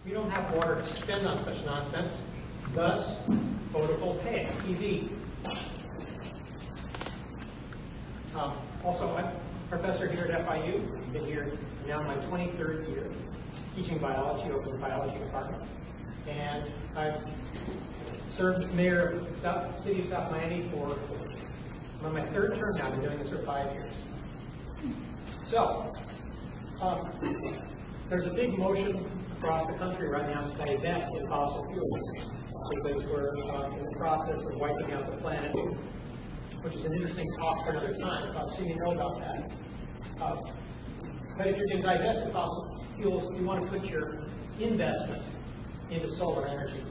We don't have water to spend on such nonsense. Thus, photovoltaic, PV. Also, I'm a professor here at FIU. I've been here now my 23rd year, teaching biology over the biology department. And I've served as mayor of the city of South Miami for my third term now. I've been doing this for 5 years. So, there's a big motion across the country right now to divest in fossil fuels because we're in the process of wiping out the planet, which is an interesting talk for another time. I'll soon you know about that. But if you're going to divest in fossil fuels, you want to put your investment into solar energy.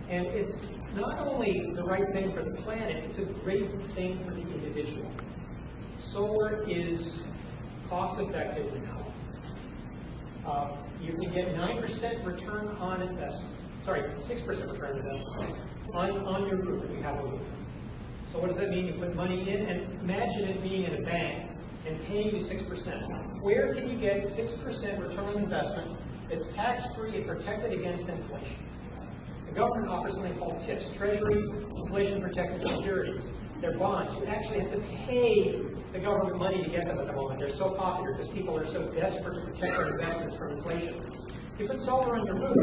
And it's not only the right thing for the planet, it's a great thing for the individual. Solar is cost-effective now. You can get 9% return on investment. Sorry, 6% return on investment on your roof if you have a roof. So what does that mean? You put money in, and imagine it being in a bank and paying you 6%. Where can you get 6% return on investment that's tax-free and protected against inflation? The government offers something called TIPS, Treasury Inflation-Protected Securities. They're bonds. You actually have to pay the government money to get them at the moment. They're so popular because people are so desperate to protect their investments from inflation. You put solar on your roof,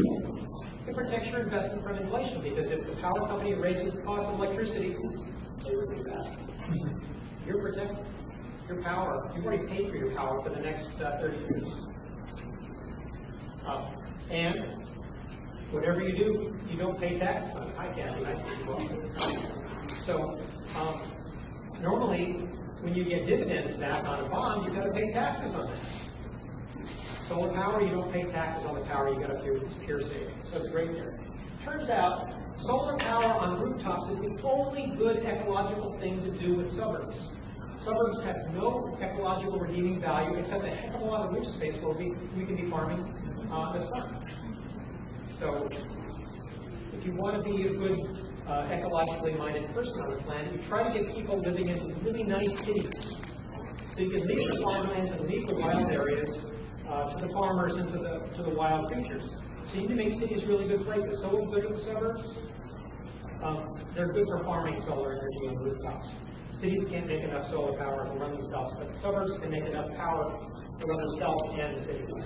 it protects your investment from inflation because if the power company raises the cost of electricity, they would do that. You're protected. Your power, you've already paid for your power for the next 30 years. And whatever you do, you don't pay taxes on it. I can't be nice to people. So normally, when you get dividends back on a bond, you've got to pay taxes on that. Solar power, you don't pay taxes on the power, you got to do pure savings. So it's great there. Turns out, solar power on rooftops is the only good ecological thing to do with suburbs. Suburbs have no ecological redeeming value except a heck of a lot of roof space where we can be farming the sun. So if you want to be a good ecologically minded person on the planet, you try to get people living in really nice cities. So you can leave the farmlands and leave the wild areas to the farmers and to the wild creatures. So you need to make cities really good places. So what good are the suburbs? They're good for farming solar energy on rooftops. Cities can't make enough solar power to run themselves, but the suburbs can make enough power to run themselves and the cities.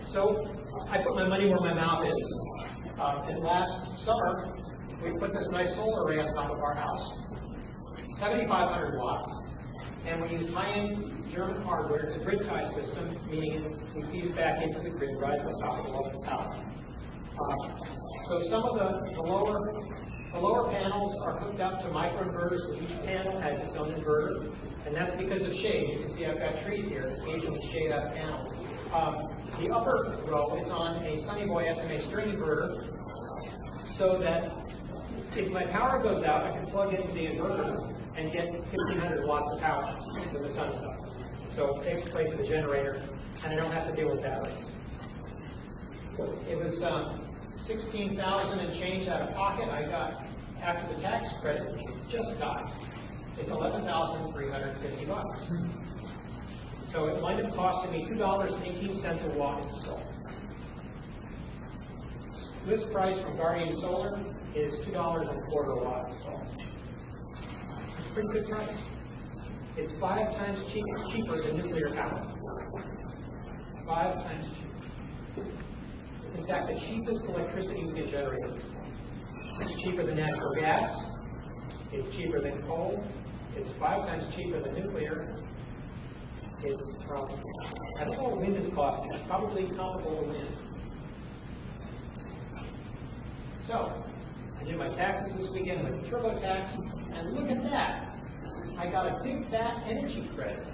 So I put my money where my mouth is. And last summer, we put this nice solar array on top of our house, 7,500 watts. And we use high-end German hardware. It's a grid tie system, meaning we feed it back into the grid right on top of the local power. So some of the lower panels are hooked up to microinverters, so each panel has its own inverter. And that's because of shade. You can see I've got trees here that occasionally shade that panel. The upper row is on a Sunny Boy SMA string inverter, so that if my power goes out, I can plug into the inverter and get 1,500 watts of power when the sun's up. So it takes the place of the generator, and I don't have to deal with batteries. It was 16,000 and change out of pocket. I got, after the tax credit, which I just got, it's 11,350 bucks. So it might have costed me $2.18 a watt installed. List price from Guardian Solar is $2.25 a watt installed. It's a pretty good price. It's 5 times cheaper than nuclear power. 5 times cheaper. It's in fact the cheapest electricity we can generate at this point. It's cheaper than natural gas. It's cheaper than coal. It's 5 times cheaper than nuclear. It's, I don't know what wind is costing. It's probably comparable to wind. So, I did my taxes this weekend with TurboTax, and look at that. I got a big fat energy credit.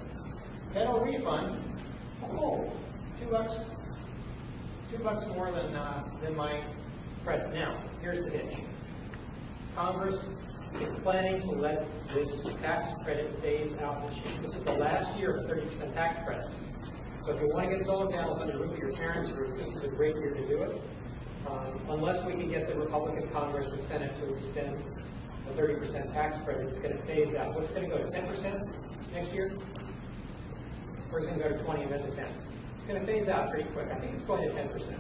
Federal refund. Oh, $2 more than my credit. Now, here's the hitch. Congress is planning to let this tax credit phase out this year. This is the last year of 30% tax credit. So if you want to get solar panels on the roof of your parents' roof, this is a great year to do it. Unless we can get the Republican Congress and Senate to extend the 30% tax credit, it's going to phase out. What's going to go to 10% next year? Or is it going to go to 20 and then to 10? It's going to phase out pretty quick. I think it's going to 10%.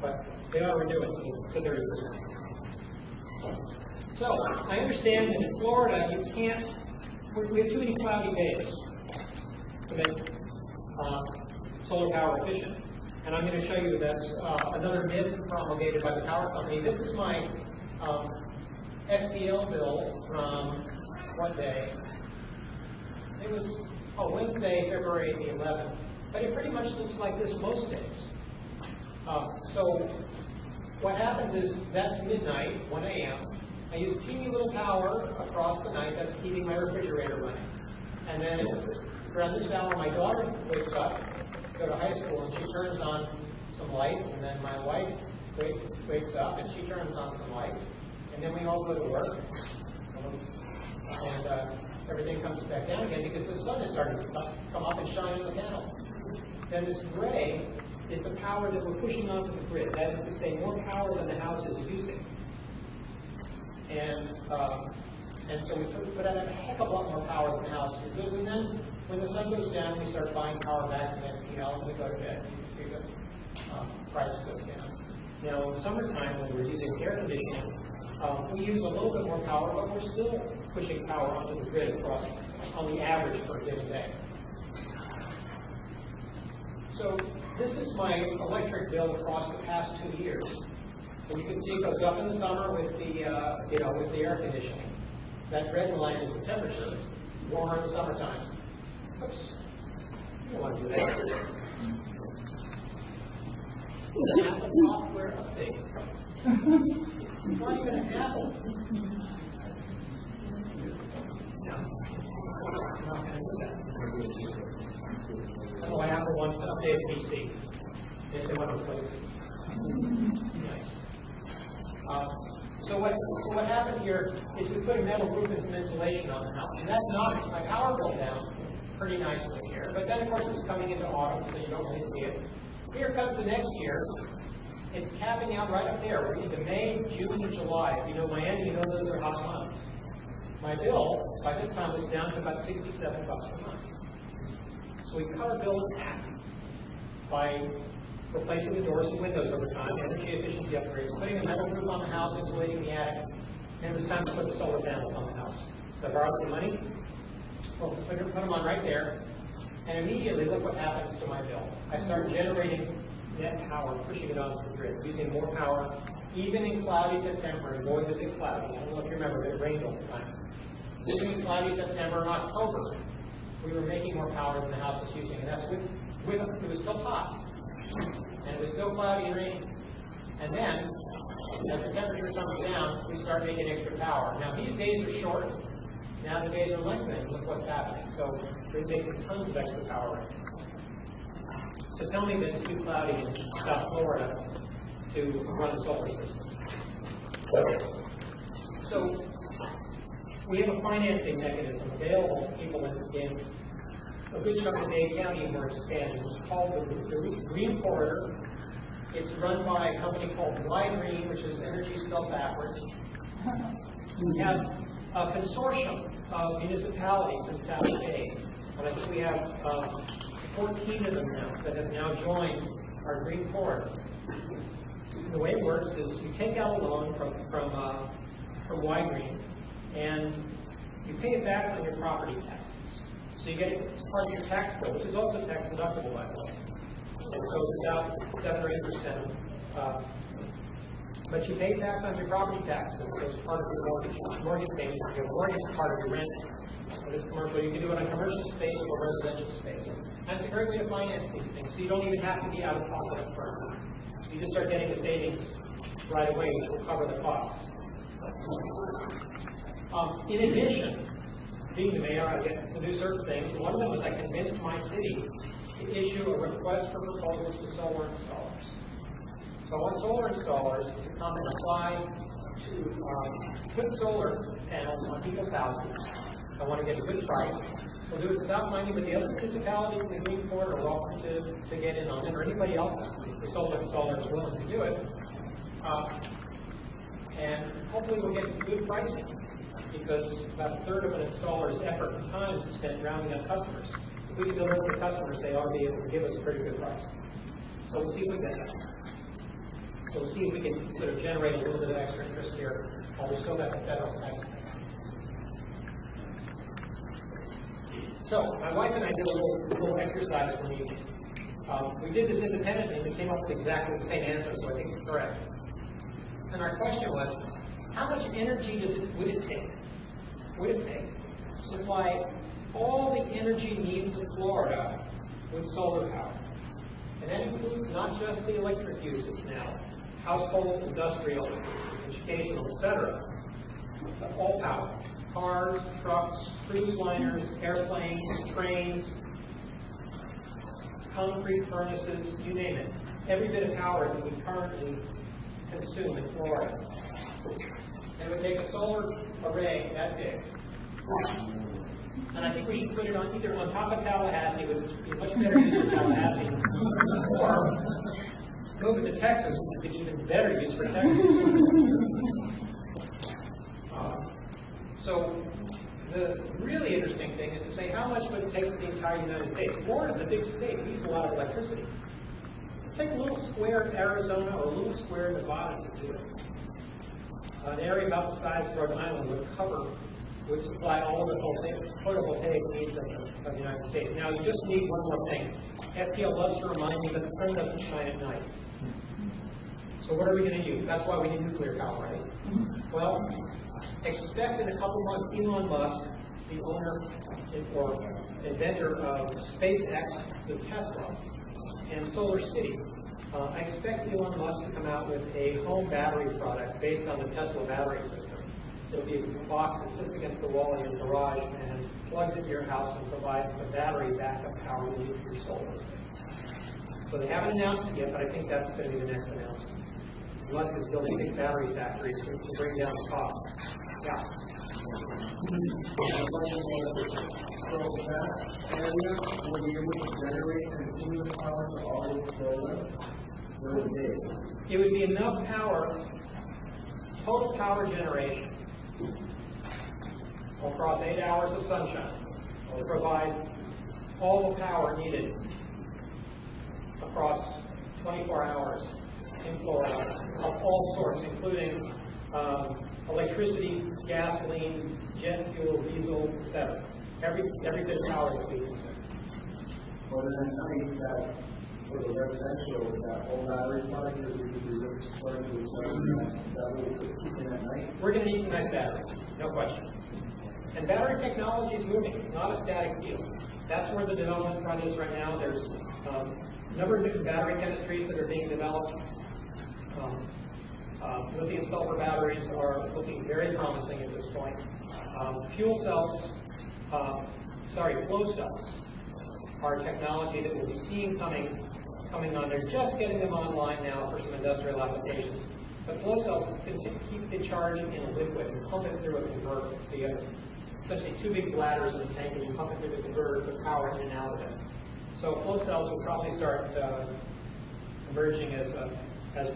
But they ought to renew it to 30%. So, I understand that in Florida, you can't, we have too many cloudy days to make solar power efficient. And I'm going to show you that's another myth promulgated by the power company. This is my FPL bill from what day? It was Wednesday, February the 11th. But it pretty much looks like this most days. So what happens is that's midnight, 1 a.m. I use teeny little power across the night. That's keeping my refrigerator running. And then it's around this hour, my daughter wakes up, go to high school, and she turns on some lights. And then my wife wakes up, and she turns on some lights. And then we all go to work. And everything comes back down again because the sun is starting to come up and shine on the panels. Then this gray is the power that we're pushing onto the grid. That is to say, more power than the house is using. And so we put out a heck of a lot more power than the house uses. And then when the sun goes down, we start buying power back from FPL and we go to bed. You can see the price goes down. Now, in summertime, when we're using air conditioning, we use a little bit more power, but we're still pushing power onto the grid across on the average per given day. So this is my electric bill across the past 2 years. And you can see it goes up in the summer with the with the air conditioning. That red line is the temperature. It's warmer in the summer times. Oops. You don't want to do that. Apple software update. Not even an Apple. No. I'm not going to do that. That's why Apple wants to update the PC. If they want to replace it. Nice. So what happened here is we put a metal roof and some insulation on the house. And that's knocked my power bill down pretty nicely here. But then, of course, it was coming into autumn, so you don't really see it. Here comes the next year. It's capping out right up there. We're into May, June, and July. If you know Miami, you know those are hot months. My bill, by this time, was down to about $67 a month. So we cut our bill in half by replacing the doors and windows over time, energy efficiency upgrades, putting a metal roof on the house, insulating the attic, and it was time to put the solar panels on the house. So I borrowed some money, well, put them on right there, and immediately look what happens to my bill. I start generating net power, pushing it onto the grid, using more power, even in cloudy September, and boy was it cloudy. I don't know if you remember, but it rained all the time. Even in cloudy September and October, we were making more power than the house was using, and that's with it was still hot. And it was still cloudy and rainy. And then, as the temperature comes down, we start making extra power. Now, these days are short. Now the days are lengthening. Look what's happening. So we're making tons of extra power right now. So tell me that it's too cloudy in South Florida to run a solar system. So we have a financing mechanism available to people in a good chunk of Dade County, and we're expanding. It's called the Green Corridor. It's run by a company called Y-Green, which is energy spelled backwards. We have a consortium of municipalities in South Dade, and I think we have 14 of them now that have now joined our Green Corridor. The way it works is you take out a loan from Y-Green, and you pay it back on your property taxes. So you get it as part of your tax bill, which is also tax deductible, by the way. And so it's about 7 or 8%. But you pay it back on your property tax bill, so it's part of your mortgage payments. If your mortgage is part of your rent, if it's commercial, you can do it on commercial space or residential space. And that's a great way to finance these things. So you don't even have to be out of pocket up front. You just start getting the savings right away, which will cover the costs. In addition, being the mayor, I get to do certain things. One of them was I convinced my city to issue a request for proposals to solar installers. So I want solar installers to come and apply to put solar panels on people's houses. I want to get a good price. We'll do it in South Miami, but the other municipalities in the Green Corridor are welcome to get in on it, or anybody else, the solar installer is willing to do it. And hopefully we'll get good pricing, because about a third of an installer's effort and time is spent rounding up customers. if we can deliver to customers, they ought to be able to give us a pretty good price. So we'll see if we get that. So we'll see if we can sort of generate a little bit of extra interest here, while we still got the federal tax. So my wife and I did a little exercise one evening. We did this independently, and we came up with exactly the same answer, so I think it's correct. And our question was, how much energy would it take to supply all the energy needs of Florida with solar power? And that includes not just the electric uses now, household, industrial, educational, etc., but all power. Cars, trucks, cruise liners, airplanes, trains, concrete furnaces, you name it. Every bit of power that we currently consume in Florida. And it would take a solar array that big. And I think we should put it on either on top of Tallahassee, which would be much better use for Tallahassee, or move it to Texas, which would be even better use for Texas. So the really interesting thing is to say how much would it take for the entire United States. Florida is a big state. It needs a lot of electricity. Take a little square in Arizona or a little square in Nevada to do it. An area about the size of Rhode Island would supply all the photovoltaic needs of the United States. Now, you just need one more thing. FPL loves to remind you that the sun doesn't shine at night. So what are we going to use? That's why we need nuclear power, right? Well, expect in a couple months Elon Musk, the owner or inventor of SpaceX, the Tesla, and Solar City. I expect Elon Musk to come out with a home battery product based on the Tesla battery system. It'll be a box that sits against the wall in your garage and plugs into your house and provides the battery backup power you need for your solar. So they haven't announced it yet, but I think that's going to be the next announcement. Musk is building big battery factories to bring down the cost. Yeah. So that area will be able to generate continuous power to all of Florida for a day. It would be enough power, total power generation, across 8 hours of sunshine to provide all the power needed across 24 hours in Florida of all sorts, including electricity, gasoline, jet fuel, diesel, etc. Every bit of power that we consume. Well, then I think that for the residential, that whole battery product that we could do this starting to that will keep in at night. We're going to need some nice batteries, no question. And battery technology is moving. It's not a static field. That's where the development front is right now. There's a number of different battery chemistries that are being developed. Lithium sulfur batteries are looking very promising at this point. Flow cells are technology that we'll be seeing coming on. They're just getting them online now for some industrial applications. But flow cells can keep the charge in a liquid and pump it through a converter. So you have essentially two big bladders in a tank, and you pump it through the converter to put power in and out of it. So flow cells will probably start emerging as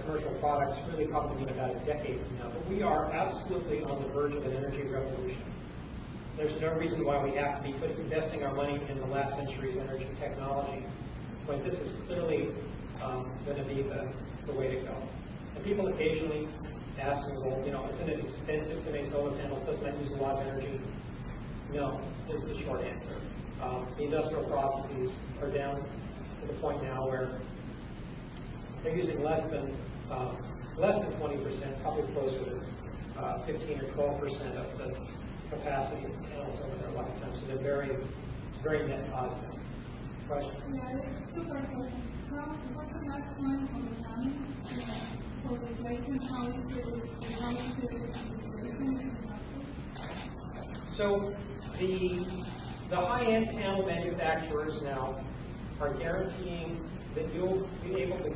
commercial products, really probably in about a decade from now. But we are absolutely on the verge of an energy revolution. There's no reason why we have to be investing our money in the last century's energy technology, but this is clearly going to be the way to go. And people occasionally ask me, well, isn't it expensive to make solar panels? Doesn't that use a lot of energy? No, is the short answer. The industrial processes are down to the point now where they're using less than 20%, probably closer to 15 or 12% of the capacity of the panels over their lifetime. So they're very net positive. Question? Yeah, two questions. What's the last time on the time for the replacement? How is it? So the high-end panel manufacturers now are guaranteeing that you'll be able to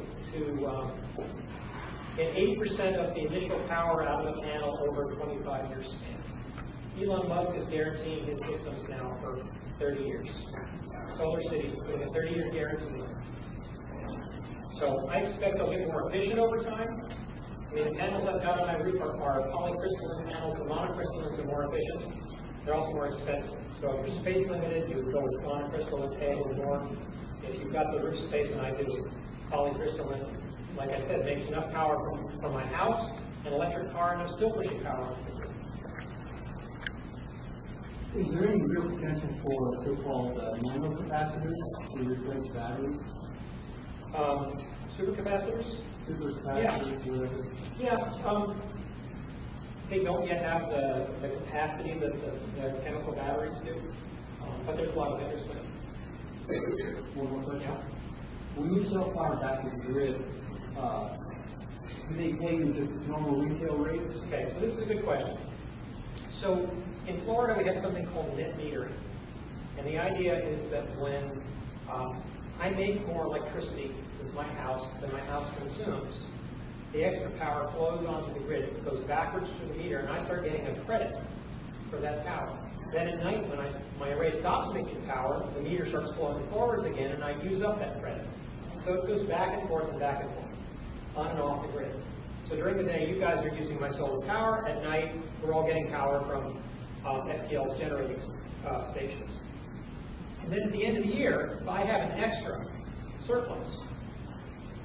get 80% of the initial power out of the panel over a 25-year span. Elon Musk is guaranteeing his systems now for 30 years. Solar City is putting a 30-year guarantee. So I expect they'll get more efficient over time. I mean, the panels I've got on my roof are polycrystalline panels. The monocrystallines are more efficient. They're also more expensive. So if you're space limited, you would go with monocrystal and pay a little more. If you've got the roof space, and I do, polycrystalline, like I said, makes enough power from my house, an electric car, and I'm still pushing power on the grid. Is there any real potential for so-called nanocapacitors to replace batteries? Supercapacitors? Supercapacitors, whatever. Yeah, they don't yet have the capacity that the chemical batteries do, but there's a lot of interest in it. One more question. Yeah. When you sell power back to the grid, do they pay you just normal retail rates? Okay, so this is a good question. So in Florida, we have something called net metering. And the idea is that when I make more electricity with my house than my house consumes, the extra power flows onto the grid. It goes backwards to the meter, and I start getting a credit for that power. Then at night, when my array stops making power, the meter starts flowing forwards again, and I use up that credit. So it goes back and forth and back and forth, on and off the grid. So during the day, you guys are using my solar power. At night, we're all getting power from FPL's generating stations. And then at the end of the year, if I have an extra surplus,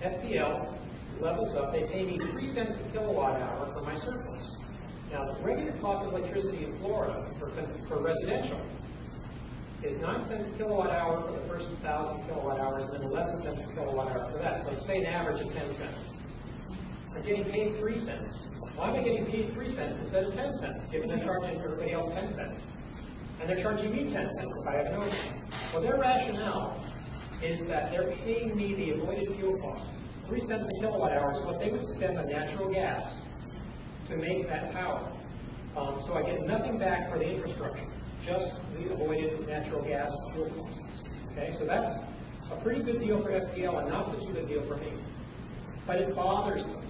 FPL levels up. They pay me 3 cents a kilowatt hour for my surplus. Now, the regular cost of electricity in Florida for residential is 9 cents a kilowatt hour for the first 1,000 kilowatt hours, and then 11 cents a kilowatt hour for that. So say an average of 10 cents. I'm getting paid 3 cents. Why am I getting paid 3 cents instead of 10 cents, given they're charging everybody else 10 cents? And they're charging me 10 cents if I have an overtime. Well, their rationale is that they're paying me the avoided fuel costs. 3 cents a kilowatt hour is what they would spend on natural gas to make that power. So I get nothing back for the infrastructure, just the avoided natural gas fuel costs. Okay, so that's a pretty good deal for FPL and not such a good deal for me. But it bothers them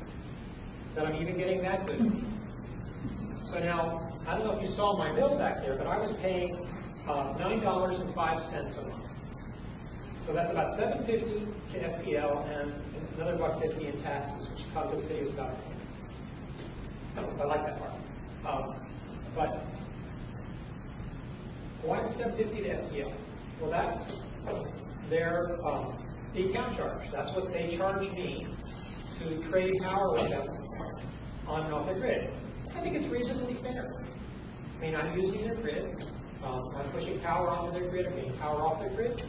that I'm even getting that good. So now, I don't know if you saw my bill back there, but I was paying $9.05 a month. So that's about $7.50 to FPL and another $1.50 in taxes, which come to the city of South Miami. I like that part. But why is $7.50 to FPL? Well, that's their the account charge. That's what they charge me to trade power with them on and off their grid. I think it's reasonably fair. I mean, I'm using their grid. I'm pushing power onto their grid. I'm getting power off their grid.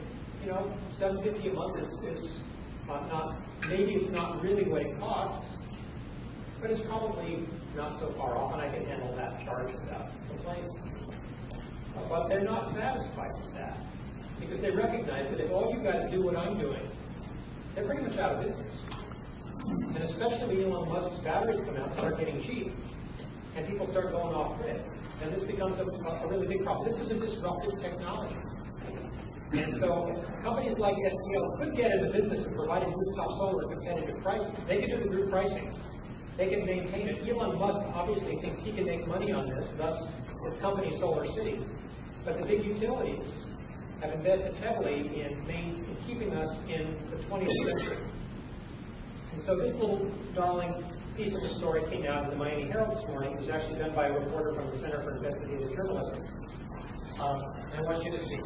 You know, $7.50 a month is not, maybe it's not really what it costs, but it's probably not so far off, and I can handle that charge without complaining. But they're not satisfied with that, because they recognize that if all you guys do what I'm doing, they're pretty much out of business. And especially when Elon Musk's batteries come out and start getting cheap, and people start going off grid, and this becomes a really big problem. This is a disruptive technology. And so companies like FPL could get in the business of providing rooftop solar at competitive prices. They could do the group pricing. They can maintain it. Elon Musk obviously thinks he can make money on this, thus his company Solar City. But the big utilities have invested heavily in keeping us in the 20th century. And so this little darling piece of the story came out in the Miami Herald this morning. It was actually done by a reporter from the Center for Investigative Journalism. I want you to see.